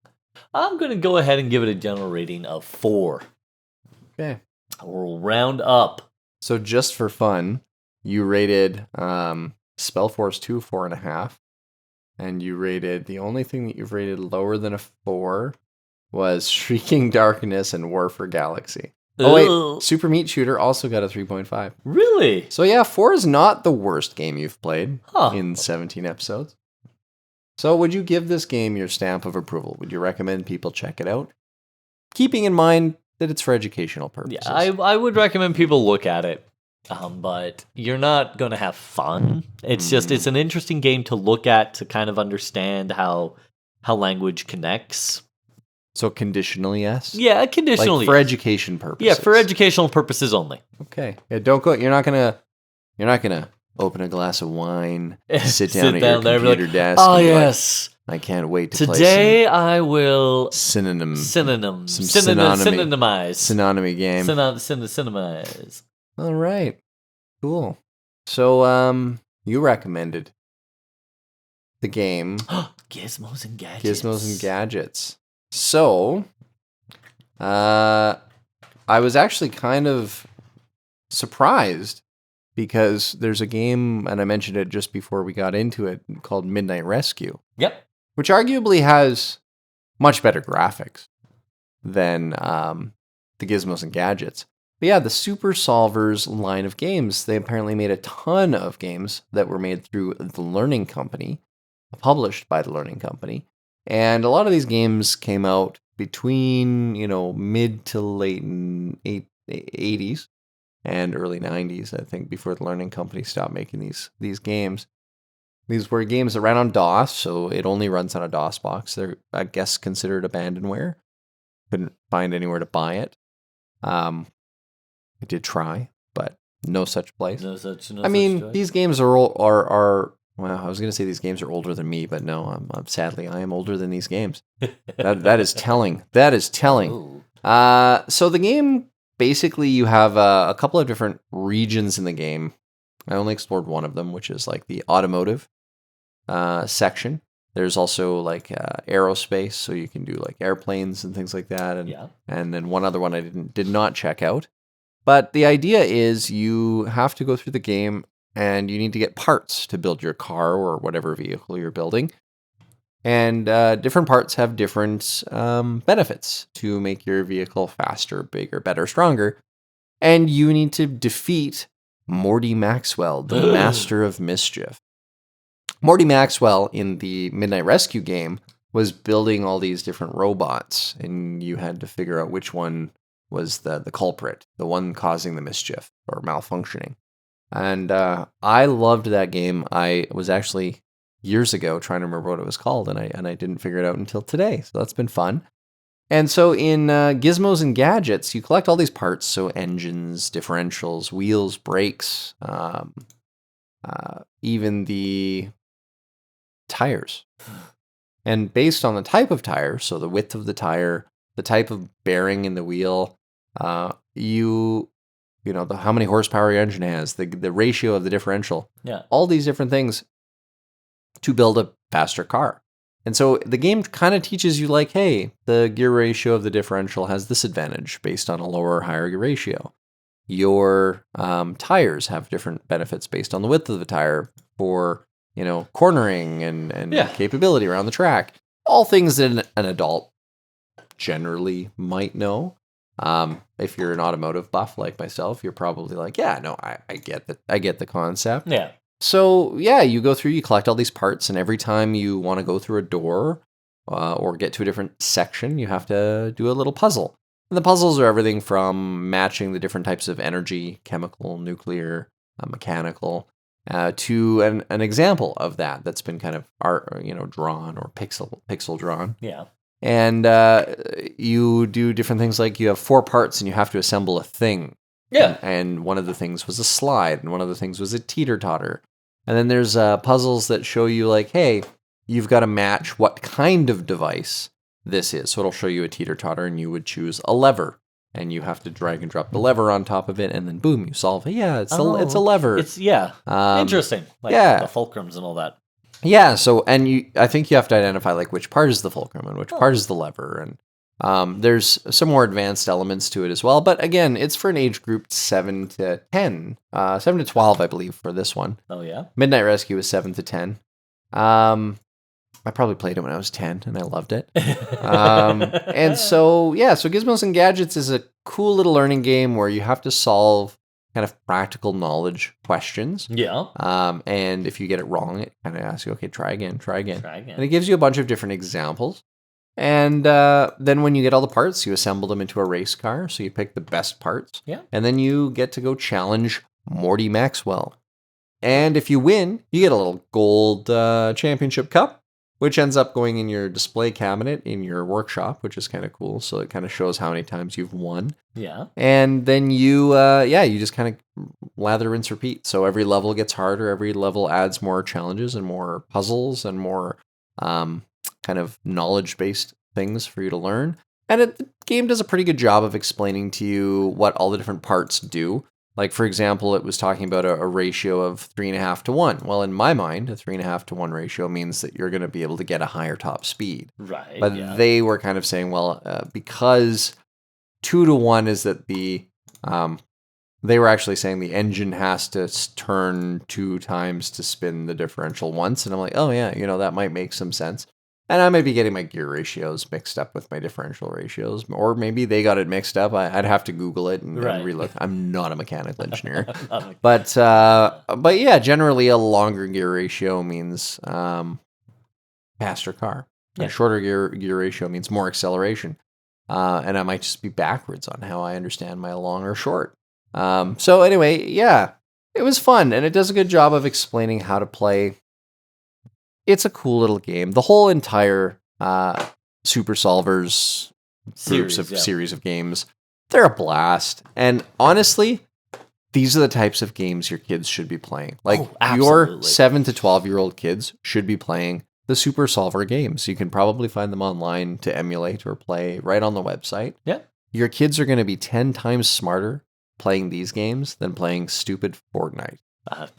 I'm going to go ahead and give it a general rating of 4. Okay. We'll round up. So just for fun, you rated Spellforce 2 4.5, and you rated, the only thing that you've rated lower than a 4 was Shrieking Darkness and War for Galaxy. Oh wait, Super Meat Shooter also got a 3.5. Really? So yeah, 4 is not the worst game you've played in 17 episodes. So would you give this game your stamp of approval? Would you recommend people check it out? Keeping in mind that it's for educational purposes. Yeah, I would recommend people look at it. But you're not going to have fun. It's just, it's an interesting game to look at to kind of understand how language connects. So conditionally, yes? Yeah, conditionally. Like for education purposes. Yeah, for educational purposes only. Okay. Yeah, don't go, you're not going to open a glass of wine, sit down at your computer desk. Oh, yes. I can't wait to play Today I will... Synonymize. Synonymy game. Synonymize. All right. Cool. So, you recommended the game Gizmos and Gadgets. Gizmos and Gadgets. So, I was actually kind of surprised because there's a game, and I mentioned it just before we got into it, called Midnight Rescue, Yep. which arguably has much better graphics than the Gizmos and Gadgets. But yeah, the Super Solvers line of games, they apparently made a ton of games that were made through the Learning Company, published by the Learning Company. And a lot of these games came out between, mid to late 80s and early 90s, I think, before the Learning Company stopped making these games. These were games that ran on DOS, so it only runs on a DOS box. They're, I guess, considered abandonware. Couldn't find anywhere to buy it. I did try, but no such place. No such choice. These games are well, I was going to say these games are older than me, but no, I'm sadly I am older than these games. That is telling. That is telling. Oh. So the game, basically, you have a couple of different regions in the game. I only explored one of them, which is like the automotive section. There's also like aerospace, so you can do like airplanes and things like that. And then one other one I did not check out. But the idea is you have to go through the game and you need to get parts to build your car or whatever vehicle you're building. And different parts have different benefits to make your vehicle faster, bigger, better, stronger. And you need to defeat Morty Maxwell, the master of mischief. Morty Maxwell in the Midnight Rescue game was building all these different robots, and you had to figure out which one was the culprit, the one causing the mischief or malfunctioning. And I loved that game. I was actually years ago trying to remember what it was called, and I didn't figure it out until today. So that's been fun. And so in Gizmos and Gadgets, you collect all these parts, so engines, differentials, wheels, brakes, even the tires. And based on the type of tire, so the width of the tire, the type of bearing in the wheel, how many horsepower your engine has, the ratio of the differential, all these different things to build a faster car. And so the game kind of teaches you like, hey, the gear ratio of the differential has this advantage based on a lower or higher gear ratio. Your tires have different benefits based on the width of the tire for cornering and capability around the track. All things that an adult generally might know. If you're an automotive buff like myself, you're probably like, I get that. I get the concept. Yeah. So you go through, you collect all these parts, and every time you want to go through a door or get to a different section, you have to do a little puzzle. And the puzzles are everything from matching the different types of energy, chemical, nuclear, mechanical, to an example of that's been kind of art, drawn or pixel drawn. Yeah. And you do different things, like you have 4 parts and you have to assemble a thing. Yeah. And one of the things was a slide, and one of the things was a teeter-totter. And then there's puzzles that show you like, hey, you've got to match what kind of device this is. So it'll show you a teeter-totter, and you would choose a lever. And you have to drag and drop the lever on top of it, and then boom, you solve it. Yeah, it's a lever. It's interesting. Like the fulcrums and all that. Yeah. So, and I think you have to identify like which part is the fulcrum and which part is the lever, and there's some more advanced elements to it as well. But again, it's for an age group 7 to 10, 7 to 12, I believe, for this one. Oh yeah. Midnight Rescue is 7 to 10. I probably played it when I was 10 and I loved it. And so Gizmos and Gadgets is a cool little learning game where you have to solve kind of practical knowledge questions. Yeah. And if you get it wrong, it kind of asks you, okay, try again. And And it gives you a bunch of different examples. And then when you get all the parts, you assemble them into a race car. So you pick the best parts. Yeah. And then you get to go challenge Morty Maxwell. And if you win, you get a little gold championship cup, which ends up going in your display cabinet in your workshop, which is kind of cool. So it kind of shows how many times you've won. Yeah. And then you just kind of lather, rinse, repeat. So every level gets harder. Every level adds more challenges and more puzzles and more kind of knowledge-based things for you to learn. And the game does a pretty good job of explaining to you what all the different parts do. Like, for example, it was talking about a ratio of 3.5 to 1. Well, in my mind, a 3.5 to 1 ratio means that you're going to be able to get a higher top speed. Right. But yeah. they were kind of saying, well, because 2 to 1 is that they were actually saying the engine has to turn 2 times to spin the differential once. And I'm like, oh, yeah, that might make some sense. And I might be getting my gear ratios mixed up with my differential ratios. Or maybe they got it mixed up. I'd have to Google it and relook. I'm not a mechanical engineer. But yeah, generally a longer gear ratio means faster car. Yeah. A shorter gear ratio means more acceleration. And I might just be backwards on how I understand my long or short. So anyway, yeah, it was fun. And it does a good job of explaining how to play. It's a cool little game. The whole entire Super Solvers series of games, they're a blast. And honestly, these are the types of games your kids should be playing. Like your 7 to 12-year-old kids should be playing the Super Solver games. You can probably find them online to emulate or play right on the website. Yeah. Your kids are going to be 10 times smarter playing these games than playing stupid Fortnite.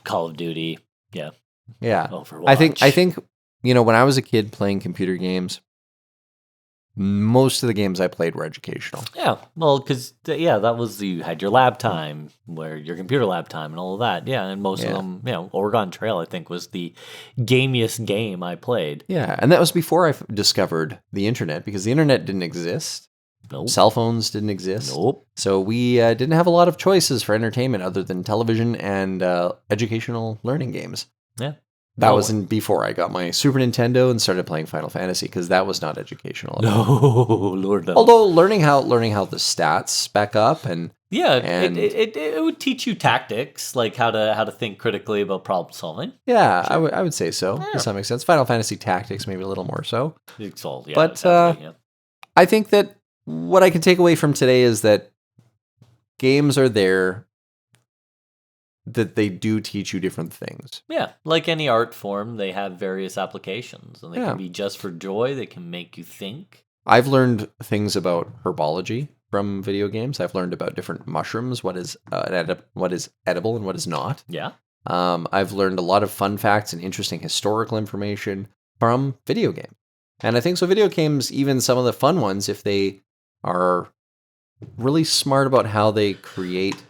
Call of Duty. Yeah. Yeah. Overwatch. I think, when I was a kid playing computer games, most of the games I played were educational. Yeah. Well, because, that was, you had your lab time, where your computer lab time and all of that. Yeah. And most of them, Oregon Trail, I think, was the gamiest game I played. Yeah. And that was before I discovered the internet, because the internet didn't exist. Nope. Cell phones didn't exist. Nope. So we didn't have a lot of choices for entertainment other than television and educational learning games. Yeah. That was before I got my Super Nintendo and started playing Final Fantasy, because that was not educational at all. No, Lord no. Although learning how the stats spec up and it would teach you tactics, like how to think critically about problem solving. Yeah, sure. I would say so to some extent. Final Fantasy Tactics maybe a little more so. But I think that what I can take away from today is that games are there, that they do teach you different things. Yeah, like any art form, they have various applications, and they can be just for joy. They can make you think. I've learned things about herbology from video games. I've learned about different mushrooms, what is edible and what is not. Yeah. I've learned a lot of fun facts and interesting historical information from video games. And I think so video games, even some of the fun ones, if they are really smart about how they create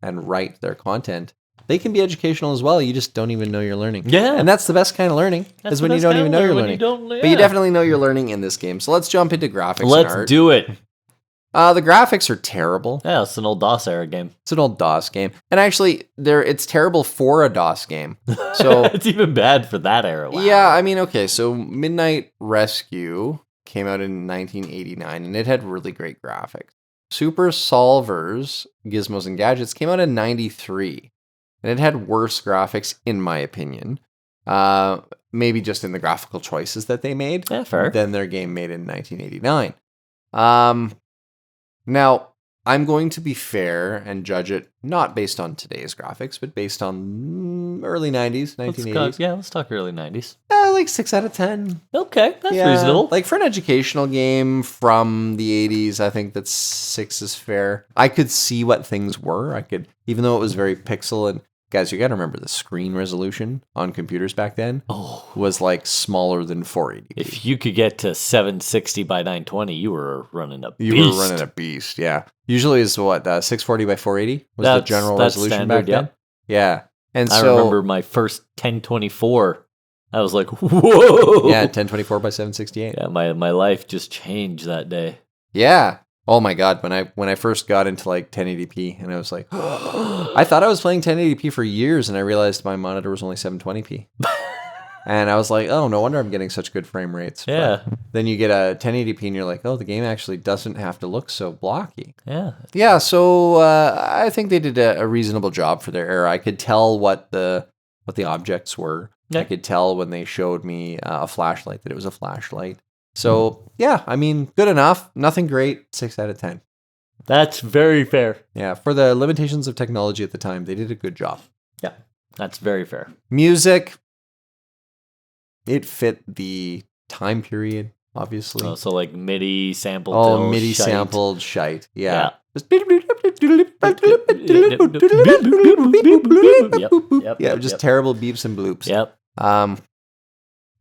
and write their content, they can be educational as well. You just don't even know you're learning. Yeah. And that's the best kind of learning, is when you don't even know you're learning. But you definitely know you're learning in this game. So let's jump into graphics and art. Let's do it. The graphics are terrible. Yeah, it's an old DOS era game. It's an old DOS game. And actually, it's terrible for a DOS game. So it's even bad for that era. Wow. Yeah, I mean, okay, so Midnight Rescue came out in 1989, and it had really great graphics. Super Solvers, Gizmos and Gadgets came out in 93, and it had worse graphics, in my opinion. Maybe just in the graphical choices that they made than their game made in 1989. Now, I'm going to be fair and judge it not based on today's graphics, but based on early 90s, 1980s. Let's talk early 90s. Like 6 out of 10. Okay, that's reasonable. Like for an educational game from the 80s, I think that 6 is fair. I could see what things were. Even though it was very pixel and guys, you got to remember the screen resolution on computers back then was like smaller than 480p. If you could get to 760 by 920, you were running a beast. You were running a beast, yeah. Usually is what, 640 by 480 was the general resolution standard, back then? Yeah. And I so, remember my first 1024. I was like, whoa. Yeah, 1024 by 768. Yeah, my life just changed that day. Yeah. Oh my God, when I first got into like 1080p, and I was like, I thought I was playing 1080p for years, and I realized my monitor was only 720p. And I was like, oh, no wonder I'm getting such good frame rates. Yeah. But then you get a 1080p, and you're like, oh, the game actually doesn't have to look so blocky. Yeah. Yeah, so I think they did a reasonable job for their era. I could tell what the objects were. Yeah. I could tell when they showed me a flashlight that it was a flashlight. So, yeah, I mean, good enough. Nothing great. 6 out of 10. That's very fair. Yeah, for the limitations of technology at the time, they did a good job. Yeah, that's very fair. Music, it fit the time period. obviously. Oh, so like MIDI sampled. Oh, MIDI shite. sampled shite. Yeah. Yeah, just terrible beeps and bloops. Yep.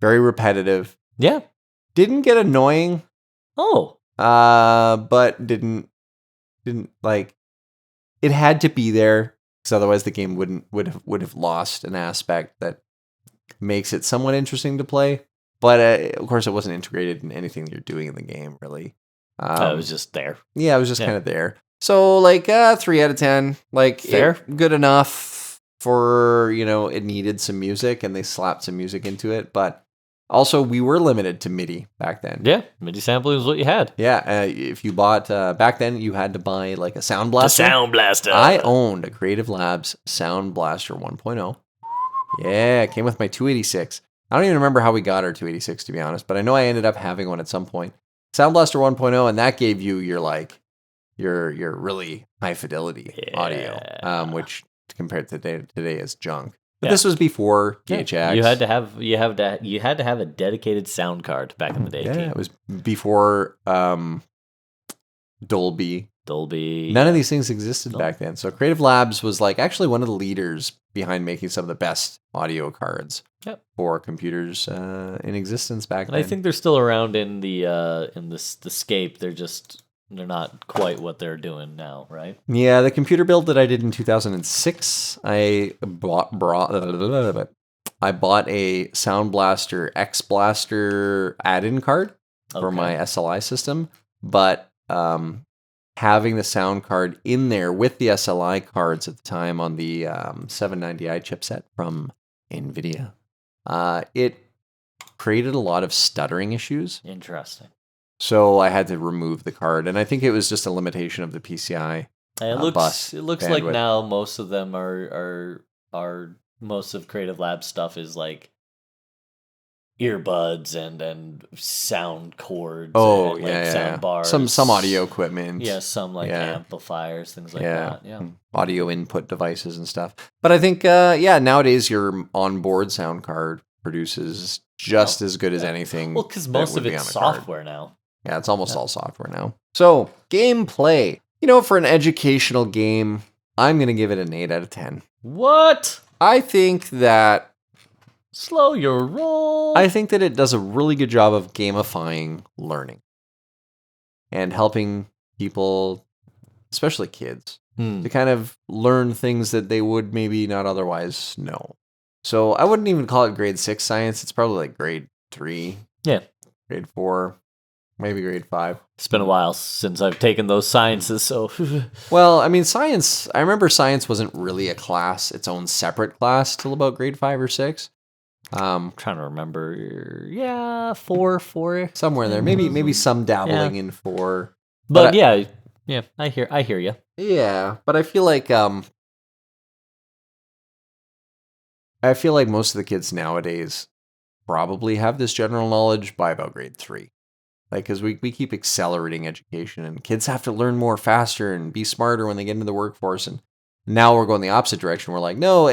Very repetitive. Yeah. Didn't get annoying. Oh. But didn't like it had to be there because otherwise the game would have lost an aspect that makes it somewhat interesting to play. But of course, it wasn't integrated in anything you're doing in the game, really. It was just there. Yeah, it was just kind of there. So, like, 3 out of 10. Like, fair. Good enough for, it needed some music, and they slapped some music into it. But also, we were limited to MIDI back then. Yeah, MIDI sampling was what you had. Yeah, if you bought, back then, you had to buy, like, a Sound Blaster. A Sound Blaster. I owned a Creative Labs Sound Blaster 1.0. Yeah, it came with my 286. I don't even remember how we got our 286, to be honest, but I know I ended up having one at some point. Sound Blaster 1.0, and that gave you your really high fidelity audio, which compared to today is junk. But this was before GHX. You had to have a dedicated sound card back in the day. Yeah, it was before Dolby. None of these things existed back then. So Creative Labs was like actually one of the leaders behind making some of the best audio cards for computers in existence back then. I think they're still around in the scape. They're not quite what they're doing now, right? Yeah, the computer build that I did in 2006, I bought a Sound Blaster X Blaster add-in card for my SLI system, but having the sound card in there with the SLI cards at the time on the 790i chipset from NVIDIA, it created a lot of stuttering issues. Interesting. So I had to remove the card, and I think it was just a limitation of the PCI bus. It looks like now most of them are most of Creative Labs stuff is like earbuds and sound cords. Oh, and sound bars. Some audio equipment. Yeah, some amplifiers, things like that. Yeah, audio input devices and stuff. But I think nowadays your onboard sound card produces just as good as anything. Well, because most of it's software now. Yeah, it's almost all software now. So gameplay. For an educational game, I'm gonna give it an 8 out of 10. What? I think that. Slow your roll. I think that it does a really good job of gamifying learning and helping people, especially kids, to kind of learn things that they would maybe not otherwise know. So I wouldn't even call it grade 6 science. It's probably like grade 3. Yeah. Grade 4. Maybe grade 5. It's been a while since I've taken those sciences, so... Well, I mean, science... I remember science wasn't really a class, its own separate class, till about grade 5 or 6. I'm trying to remember. Yeah, 4. Somewhere there. Maybe some dabbling in 4. But yeah, I hear you. Yeah, but I feel like... I feel like most of the kids nowadays probably have this general knowledge by about grade 3. Like, because we keep accelerating education, and kids have to learn more faster and be smarter when they get into the workforce. And now we're going the opposite direction. We're like, no,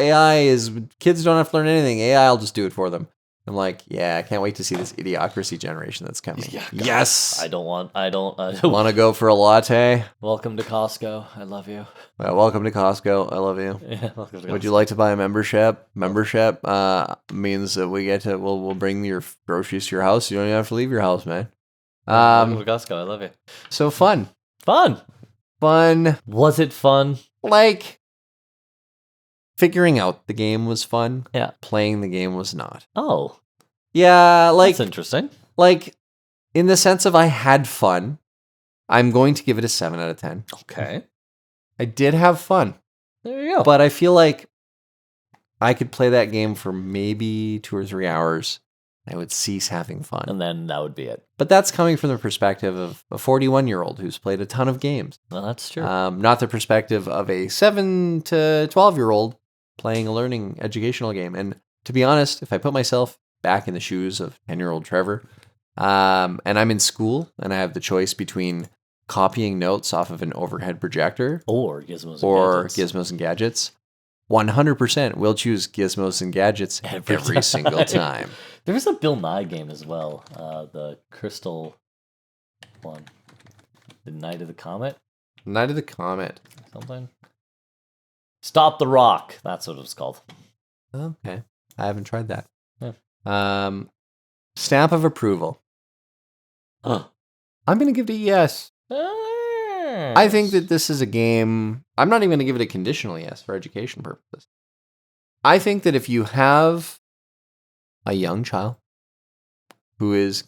kids don't have to learn anything. AI will just do it for them. I'm like, yeah, I can't wait to see this idiocracy generation that's coming. Yeah, yes. I don't want to go for a latte. Welcome to Costco. I love you. Well, welcome to Costco. I love you. Yeah, welcome to Costco. Would you like to buy a membership? Membership means that we'll bring your groceries to your house. You don't even have to leave your house, man. Welcome to Costco. I love you. So fun. Fun. Was it fun? Like, figuring out the game was fun. Yeah. Playing the game was not. Oh. Yeah, like... That's interesting. Like, in the sense of I had fun, I'm going to give it a 7 out of 10. Okay. I did have fun. There you go. But I feel like I could play that game for maybe 2 or 3 hours. I would cease having fun. And then that would be it. But that's coming from the perspective of a 41-year-old who's played a ton of games. Well, that's true. Not the perspective of a 7 to 12-year-old playing a learning educational game. And to be honest, if I put myself back in the shoes of 10-year-old Trevor, and I'm in school and I have the choice between copying notes off of an overhead projector or Gizmos and Gadgets, 100% will choose Gizmos and Gadgets Every every single time. There was a Bill Nye game as well. The Crystal one. The Night of the Comet? Night of the Comet. Something? Stop the Rock. That's what it was called. Okay. I haven't tried that. Yeah. Stamp of approval. I'm going to give it a yes. I think that this is a game. I'm not even going to give it a conditional yes for education purposes. I think that if you have a young child who is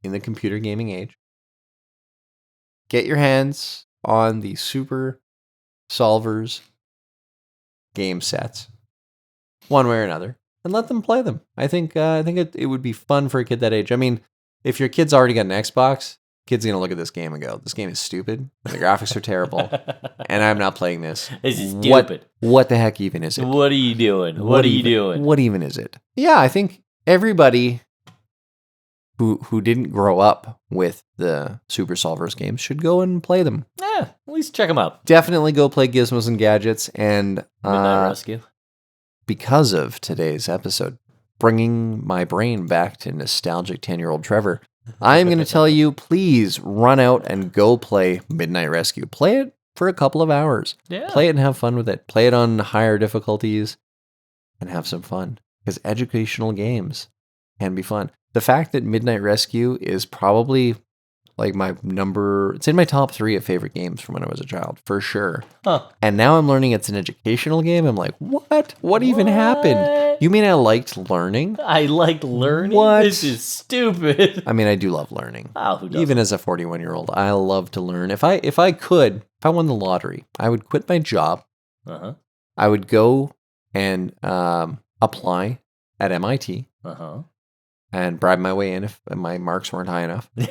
in the computer gaming age, get your hands on the Super Solvers game sets, one way or another, and let them play them. I think it would be fun for a kid that age. I mean, if your kid's already got an Xbox, kid's gonna look at this game and go, "This game is stupid. The graphics are terrible, and I'm not playing this. This is stupid. What the heck even is it? What are you doing? What are you doing? What even is it?" Yeah, I think everybody who didn't grow up with the Super Solvers games should go and play them. Yeah, at least check them out. Definitely go play Gizmos and Gadgets. And Midnight Rescue. Because of today's episode, bringing my brain back to nostalgic 10-year-old Trevor, I'm going to tell you, please run out and go play Midnight Rescue. Play it for a couple of hours. Yeah. Play it and have fun with it. Play it on higher difficulties and have some fun. Because educational games can be fun. The fact that Midnight Rescue is probably like it's in my top 3 of favorite games from when I was a child, for sure. Huh. And now I'm learning it's an educational game. I'm like, what? What even happened? You mean I liked learning? I liked learning? What? This is stupid. I mean, I do love learning. Oh, who doesn't? Even as a 41-year-old, I love to learn. If I won the lottery, I would quit my job. Uh-huh. I would go and apply at MIT. Uh-huh. And bribe my way in if my marks weren't high enough. You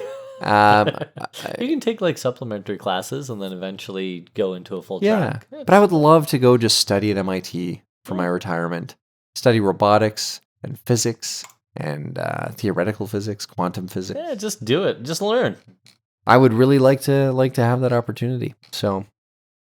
can take like supplementary classes and then eventually go into a full track. Yeah, but I would love to go just study at MIT for my retirement. Study robotics and physics and theoretical physics, quantum physics. Yeah, just do it. Just learn. I would really like to have that opportunity. So,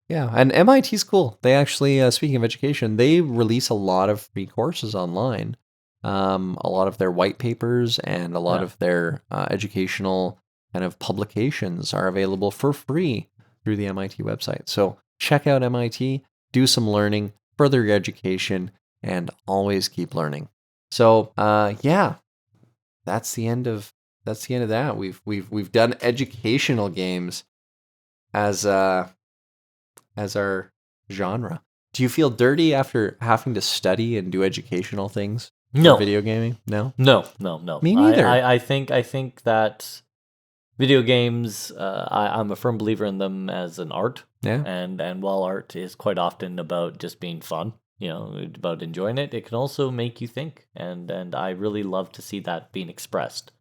yeah, and MIT's cool. They actually, speaking of education, they release a lot of free courses online. A lot of their white papers and a lot of their educational kind of publications are available for free through the MIT website. So check out MIT, do some learning, further your education, and always keep learning. So yeah, that's the end of that. We've done educational games as our genre. Do you feel dirty after having to study and do educational things? No. Video gaming? No? No. Me neither. I think that video games, I'm a firm believer in them as an art. Yeah. And while art is quite often about just being fun, about enjoying it, it can also make you think. And I really love to see that being expressed.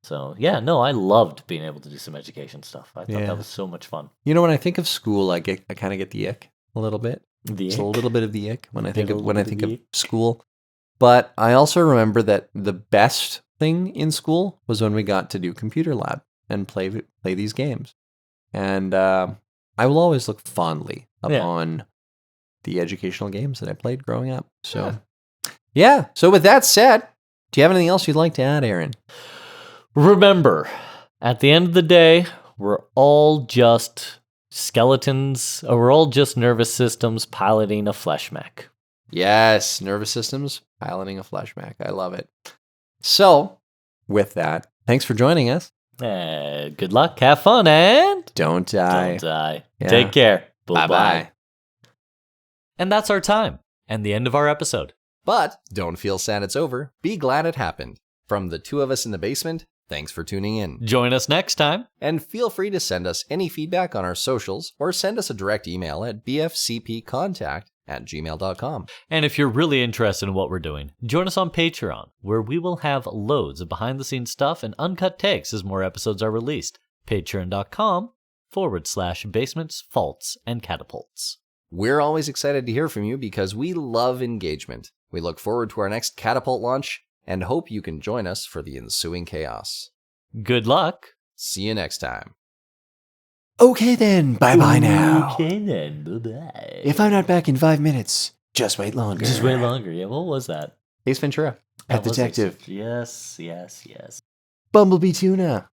So, yeah, no, I loved being able to do some education stuff. I thought that was so much fun. When I think of school, I kind of get the ick a little bit. It's a little bit of the ick when I think of school. But I also remember that the best thing in school was when we got to do computer lab and play these games. And I will always look fondly upon the educational games that I played growing up. So, yeah. So with that said, do you have anything else you'd like to add, Aaron? Remember, at the end of the day, we're all just skeletons, or we're all just nervous systems piloting a flesh mech. Yes, nervous systems piloting a flesh mech. I love it. So, with that, thanks for joining us. Good luck, have fun, and don't die. Don't die. Yeah. Take care. Bye-bye. And that's our time, and the end of our episode. But don't feel sad it's over. Be glad it happened. From the two of us in the basement, thanks for tuning in. Join us next time. And feel free to send us any feedback on our socials or send us a direct email at bfcpcontact@gmail.com. And if you're really interested in what we're doing, join us on Patreon, where we will have loads of behind-the-scenes stuff and uncut takes as more episodes are released. Patreon.com/basements, faults, and catapults. We're always excited to hear from you because we love engagement. We look forward to our next catapult launch and hope you can join us for the ensuing chaos. Good luck. See you next time. Okay then, bye-bye now. Okay then, bye-bye. If I'm not back in 5 minutes, Just wait longer. Just wait longer. Yeah, what was that? Ace Ventura. Pet That was Detective. Yes, yes, yes. Bumblebee Tuna.